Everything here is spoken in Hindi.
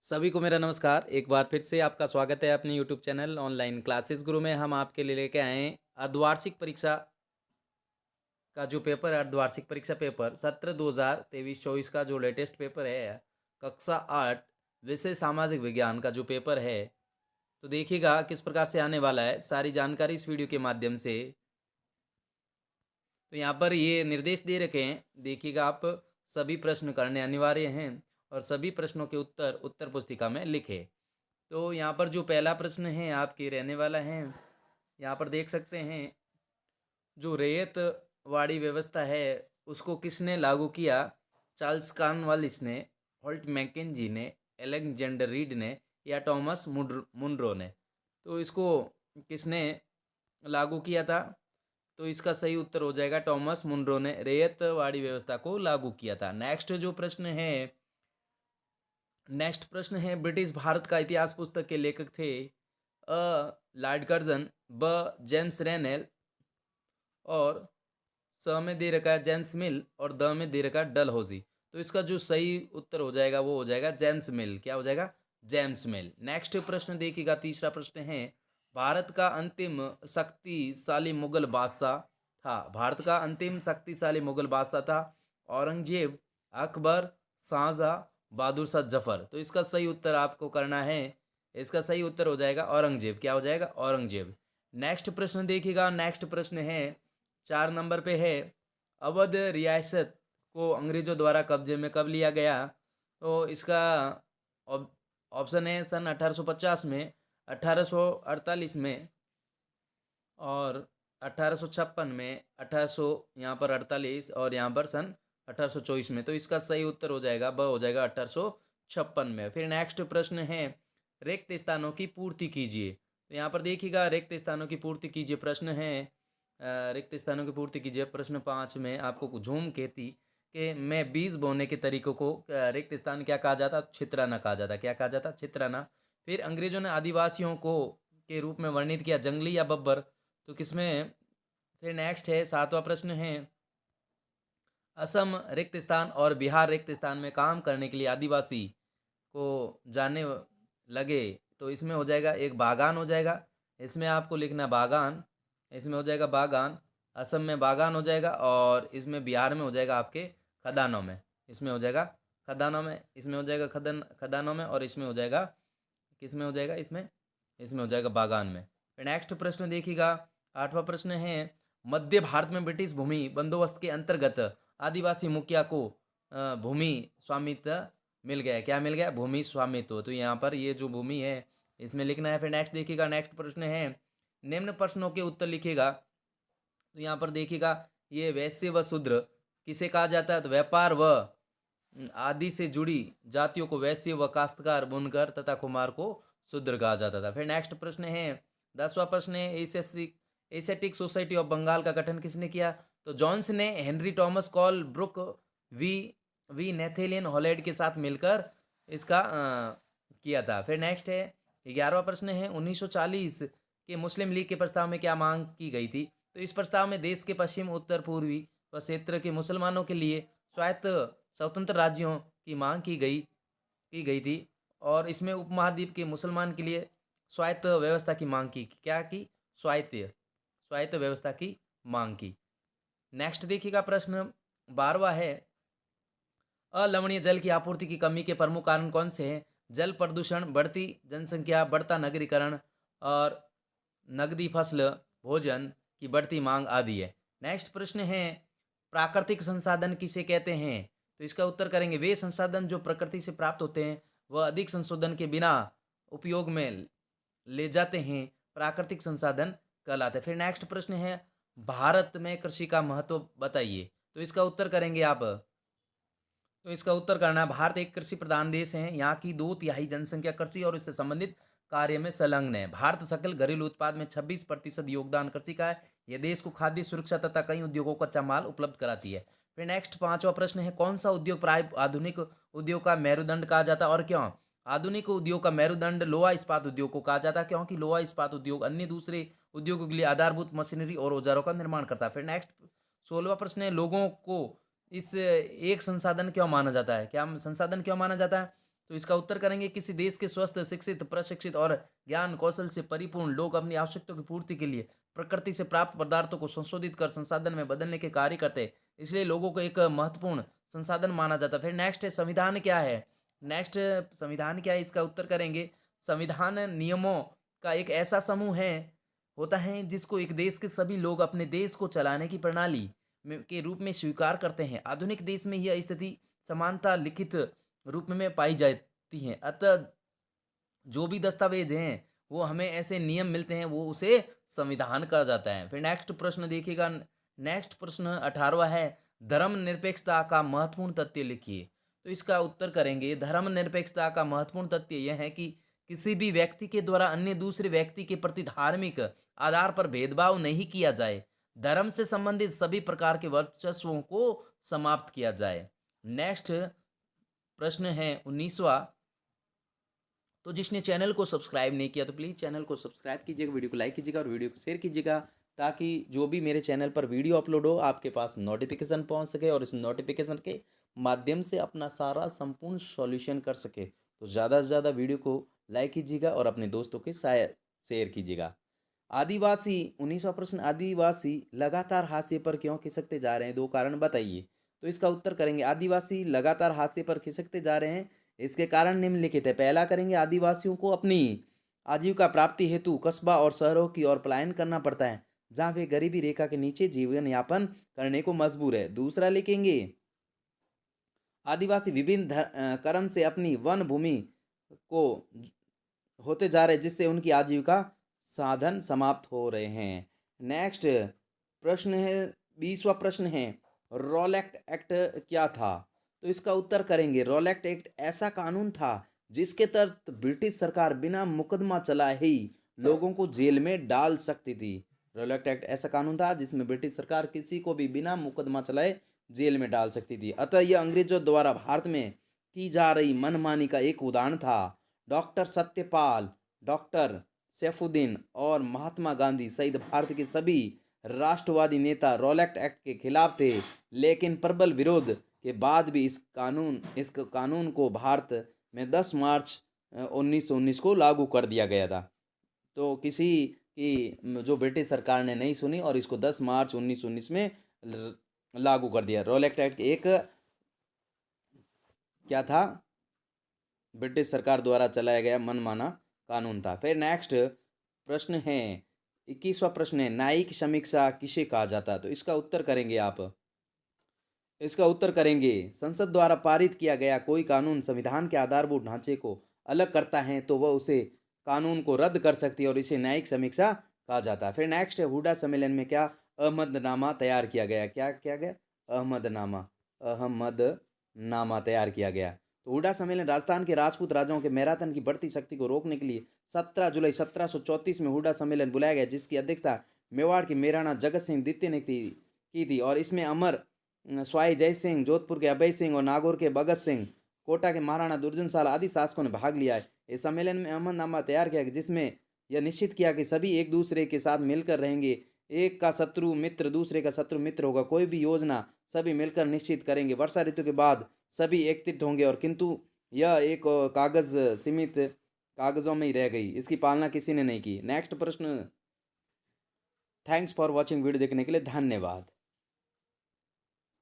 सभी को मेरा नमस्कार। एक बार फिर से आपका स्वागत है अपने यूट्यूब चैनल ऑनलाइन क्लासेस गुरु में। हम आपके लिए लेके आए हैं अर्धवार्षिक परीक्षा का जो पेपर है, अर्धवार्षिक परीक्षा पेपर सत्र 2023-24 का जो लेटेस्ट पेपर है, कक्षा 8 विषय सामाजिक विज्ञान का जो पेपर है, तो देखिएगा किस प्रकार से आने वाला है। सारी जानकारी इस वीडियो के माध्यम से। तो यहाँ पर ये निर्देश दे रखे हैं, देखिएगा आप सभी प्रश्न करने अनिवार्य हैं और सभी प्रश्नों के उत्तर उत्तर पुस्तिका में लिखे। तो यहाँ पर जो पहला प्रश्न है आपके रहने वाला है, यहाँ पर देख सकते हैं जो रैयत वाड़ी व्यवस्था है उसको किसने लागू किया? चार्ल्स कॉर्नवालिस ने, होल्ट मैकेंजी ने, एलेक्जेंडर रीड ने या टॉमस मुनरो ने। तो इसको किसने लागू किया था? तो इसका सही उत्तर हो जाएगा टॉमस मुनरो ने रैयत वाड़ी व्यवस्था को लागू किया था। नेक्स्ट प्रश्न है ब्रिटिश भारत का इतिहास पुस्तक के लेखक थे लॉर्ड कर्जन, ब जेम्स रेनेल और स में दे रखा है जेम्स मिल और द में दे रखा है डलहौजी। तो इसका जो सही उत्तर हो जाएगा वो हो जाएगा जेम्स मिल। क्या हो जाएगा? जेम्स मिल। नेक्स्ट प्रश्न देखिएगा, तीसरा प्रश्न है भारत का अंतिम शक्तिशाली मुगल बादशाह था। भारत का अंतिम शक्तिशाली मुगल बादशाह था औरंगजेब, अकबर, शाहजहां, बहादुर शाह जफर। तो इसका सही उत्तर आपको करना है, इसका सही उत्तर हो जाएगा औरंगजेब। क्या हो जाएगा? औरंगजेब। नेक्स्ट प्रश्न देखिएगा, नेक्स्ट प्रश्न है 4 नंबर पे है अवध रियासत को अंग्रेजों द्वारा कब्जे में कब लिया गया? तो इसका ऑप्शन है सन 1850 में, 1848 में और 1856 में, 1800 यहाँ पर 48 और यहाँ पर सन 1824 में। तो इसका सही उत्तर हो जाएगा ब हो जाएगा 1856 में। फिर नेक्स्ट प्रश्न है रिक्त स्थानों की पूर्ति कीजिए। तो यहाँ पर देखिएगा रिक्त स्थानों की पूर्ति कीजिए प्रश्न है, रिक्त स्थानों की पूर्ति कीजिए। प्रश्न 5 में आपको झूम खेती के में बीज बोने के तरीकों को रिक्त स्थान क्या कहा जाता? छित्राना कहा जाता। क्या कहा जाता? छित्राना। फिर अंग्रेजों ने आदिवासियों को के रूप में वर्णित किया, जंगली या बब्बर? तो किसमें? फिर नेक्स्ट है 7वां प्रश्न है असम रिक्त स्थान और बिहार रिक्त स्थान में काम करने के लिए आदिवासी को जाने लगे। तो इसमें हो जाएगा एक बागान हो जाएगा, इसमें आपको लिखना बागान, इसमें हो जाएगा बागान, असम में बागान हो जाएगा और इसमें बिहार में हो जाएगा आपके खदानों में। इसमें हो जाएगा खदानों में, इसमें हो जाएगा खदानों में और इसमें हो जाएगा किस में हो जाएगा? इसमें हो जाएगा बागान में। फिर नेक्स्ट प्रश्न देखिएगा, 8वां प्रश्न है मध्य भारत में ब्रिटिश भूमि बंदोबस्त के अंतर्गत आदिवासी मुखिया को भूमि स्वामित्व मिल गया। क्या मिल गया? भूमि स्वामित्व। तो यहाँ पर ये जो भूमि है इसमें लिखना है। फिर नेक्स्ट देखिएगा, नेक्स्ट प्रश्न है निम्न प्रश्नों के उत्तर लिखिएगा। तो यहाँ पर देखिएगा ये वैश्य व शूद्र किसे कहा जाता है? तो व्यापार व आदि से जुड़ी जातियों को वैश्य व काश्तकार, बुनकर तथा कुम्हार को शूद्र कहा जाता था। फिर नेक्स्ट प्रश्न है 10वां प्रश्न है एशियाटिक सोसाइटी ऑफ बंगाल का गठन किसने किया? तो जॉन्स ने हेनरी टॉमस कॉल ब्रुक वी वी नेथेलियन हॉलैंड के साथ मिलकर इसका किया था। फिर नेक्स्ट है 11वां प्रश्न है 1940 के मुस्लिम लीग के प्रस्ताव में क्या मांग की गई थी? तो इस प्रस्ताव में देश के पश्चिम, उत्तर पूर्वी व क्षेत्र के मुसलमानों के लिए स्वायत्त स्वतंत्र राज्यों की मांग की गई थी और इसमें उपमहाद्वीप के मुसलमान के लिए स्वायत्त व्यवस्था की मांग की। क्या की? स्वायत्त व्यवस्था की मांग की। नेक्स्ट देखिएगा प्रश्न 12वां है अलवणीय जल की आपूर्ति की कमी के प्रमुख कारण कौन से हैं? जल प्रदूषण, बढ़ती जनसंख्या, बढ़ता नगरीकरण और नगदी फसल भोजन की बढ़ती मांग आदि है। नेक्स्ट प्रश्न है प्राकृतिक संसाधन किसे कहते हैं? तो इसका उत्तर करेंगे वे संसाधन जो प्रकृति से प्राप्त होते हैं वह अधिक संशोधन के बिना उपयोग में ले जाते हैं, प्राकृतिक संसाधन कहलाते हैं। फिर नेक्स्ट प्रश्न है भारत में कृषि का महत्व बताइए। तो इसका उत्तर करेंगे आप, तो इसका उत्तर करना है भारत एक कृषि प्रधान देश है, यहाँ की 2/3 जनसंख्या कृषि और इससे संबंधित कार्य में संलग्न है। भारत सकल घरेलू उत्पाद में 26% योगदान कृषि का है। यह देश को खाद्य सुरक्षा तथा कई उद्योगों को कच्चा माल उपलब्ध कराती है। फिर नेक्स्ट 5वां प्रश्न है कौन सा उद्योग प्राय आधुनिक उद्योग का मेरुदंड कहा जाता है और क्यों? आधुनिक उद्योग का मेरुदंड लोहा इस्पात उद्योग को कहा जाता है क्योंकि लोहा इस्पात उद्योग अन्य दूसरे उद्योगों के लिए आधारभूत मशीनरी और औजारों का निर्माण करता है। फिर नेक्स्ट 16वां प्रश्न है लोगों को इस एक संसाधन क्यों माना जाता है? क्या संसाधन क्यों माना जाता है? तो इसका उत्तर करेंगे किसी देश के स्वस्थ, शिक्षित, प्रशिक्षित और ज्ञान कौशल से परिपूर्ण लोग अपनी आवश्यकताओं की पूर्ति के लिए प्रकृति से प्राप्त पदार्थों को संशोधित कर संसाधन में बदलने के कार्य करते हैं। इसलिए लोगों को एक महत्वपूर्ण संसाधन माना जाता है। फिर नेक्स्ट है संविधान क्या है? नेक्स्ट संविधान क्या है इसका उत्तर करेंगे संविधान नियमों का एक ऐसा समूह है होता है जिसको एक देश के सभी लोग अपने देश को चलाने की प्रणाली के रूप में स्वीकार करते हैं। आधुनिक देश में यह स्थिति समानता लिखित रूप में पाई जाती है। अतः जो भी दस्तावेज हैं वो हमें ऐसे नियम मिलते हैं वो उसे संविधान कहा जाता है। फिर नेक्स्ट प्रश्न देखिएगा। नेक्स्ट प्रश्न 18वां है धर्मनिरपेक्षता का महत्वपूर्ण तथ्य लिखिए। तो इसका उत्तर करेंगे धर्मनिरपेक्षता का महत्वपूर्ण तथ्य यह है कि किसी भी व्यक्ति के द्वारा अन्य दूसरे व्यक्ति के प्रति धार्मिक आधार पर भेदभाव नहीं किया जाए। धर्म से संबंधित सभी प्रकार के वर्चस्वों को समाप्त किया जाए। नेक्स्ट प्रश्न है 19वां। तो जिसने चैनल को सब्सक्राइब नहीं किया तो प्लीज़ चैनल को सब्सक्राइब कीजिएगा, वीडियो को लाइक कीजिएगा और वीडियो को शेयर कीजिएगा ताकि जो भी मेरे चैनल पर वीडियो अपलोड हो आपके पास नोटिफिकेशन पहुंच सके और इस नोटिफिकेशन के माध्यम से अपना सारा संपूर्ण सॉल्यूशन कर सके। तो ज़्यादा से ज़्यादा वीडियो को लाइक कीजिएगा और अपने दोस्तों के साथ शेयर कीजिएगा। आदिवासी 19वां प्रश्न आदिवासी लगातार हाशिए पर क्यों खिसकते जा रहे हैं? 2 कारण बताइए। तो इसका उत्तर करेंगे आदिवासी लगातार हाशिए पर खिसकते जा रहे हैं इसके कारण निम्नलिखित है। पहला करेंगे आदिवासियों को अपनी आजीविका प्राप्ति हेतु कस्बा और शहरों की ओर पलायन करना पड़ता है जहां वे गरीबी रेखा के नीचे जीवन यापन करने को मजबूर है। दूसरा लिखेंगे आदिवासी विभिन्न कर्म से अपनी वन भूमि को होते जा रहे जिससे उनकी आजीविका साधन समाप्त हो रहे हैं। नेक्स्ट प्रश्न है 20वां प्रश्न है रॉलेट एक्ट क्या था? तो इसका उत्तर करेंगे रॉलेट एक्ट ऐसा कानून था जिसके तहत ब्रिटिश सरकार बिना मुकदमा चलाए ही लोगों को जेल में डाल सकती थी। रॉलेट एक्ट ऐसा कानून था जिसमें ब्रिटिश सरकार किसी को भी बिना मुकदमा चलाए जेल में डाल सकती थी। अतः यह अंग्रेजों द्वारा भारत में की जा रही मनमानी का एक उदाहरण था। डॉक्टर सत्यपाल, डॉक्टर सैफुद्दीन और महात्मा गांधी सहित भारत के सभी राष्ट्रवादी नेता रॉलेट एक्ट के खिलाफ थे, लेकिन प्रबल विरोध के बाद भी इस कानून को भारत में 10 मार्च 1919 को लागू कर दिया गया था। तो किसी की जो ब्रिटिश सरकार ने नहीं सुनी और इसको 10 मार्च 1919 में लागू कर दिया। रॉलेट एक्ट एक क्या था? ब्रिटिश सरकार द्वारा चलाया गया मनमाना कानून था। फिर नेक्स्ट प्रश्न है 21वां प्रश्न है न्यायिक समीक्षा किसे कहा जाता है? तो इसका उत्तर करेंगे आप। इसका उत्तर करेंगे संसद द्वारा पारित किया गया कोई कानून संविधान के आधारभूत ढांचे को अलग करता है तो वह उसे कानून को रद्द कर सकती है और इसे न्यायिक समीक्षा कहा जाता है। फिर नेक्स्ट है हुडा सम्मेलन में क्या अहमदनामा तैयार किया गया? क्या किया गया? अहमदनामा तैयार किया गया। तो हुडा सम्मेलन राजस्थान के राजपूत राजाओं के मैराथन की बढ़ती शक्ति को रोकने के लिए 17 जुलाई 1734 में हुडा सम्मेलन बुलाया गया जिसकी अध्यक्षता मेवाड़ के महाराणा जगत सिंह द्वितीय ने की थी और इसमें अमर स्वाई जय सिंह, जोधपुर के अभय सिंह और नागौर के भगत सिंह, कोटा के महाराणा दुर्जनशाला आदि शासकों ने भाग लिया है। इस सम्मेलन में अहमदनामा तैयार किया जिसमें यह निश्चित किया कि सभी एक दूसरे के साथ मिलकर रहेंगे, एक का शत्रु मित्र दूसरे का शत्रु मित्र होगा, कोई भी योजना सभी मिलकर निश्चित करेंगे, वर्षा ऋतु के बाद सभी एकत्रित होंगे और किंतु यह एक कागज सीमित कागजों में ही रह गई, इसकी पालना किसी ने नहीं की। नेक्स्ट प्रश्न। थैंक्स फॉर वॉचिंग, वीडियो देखने के लिए धन्यवाद।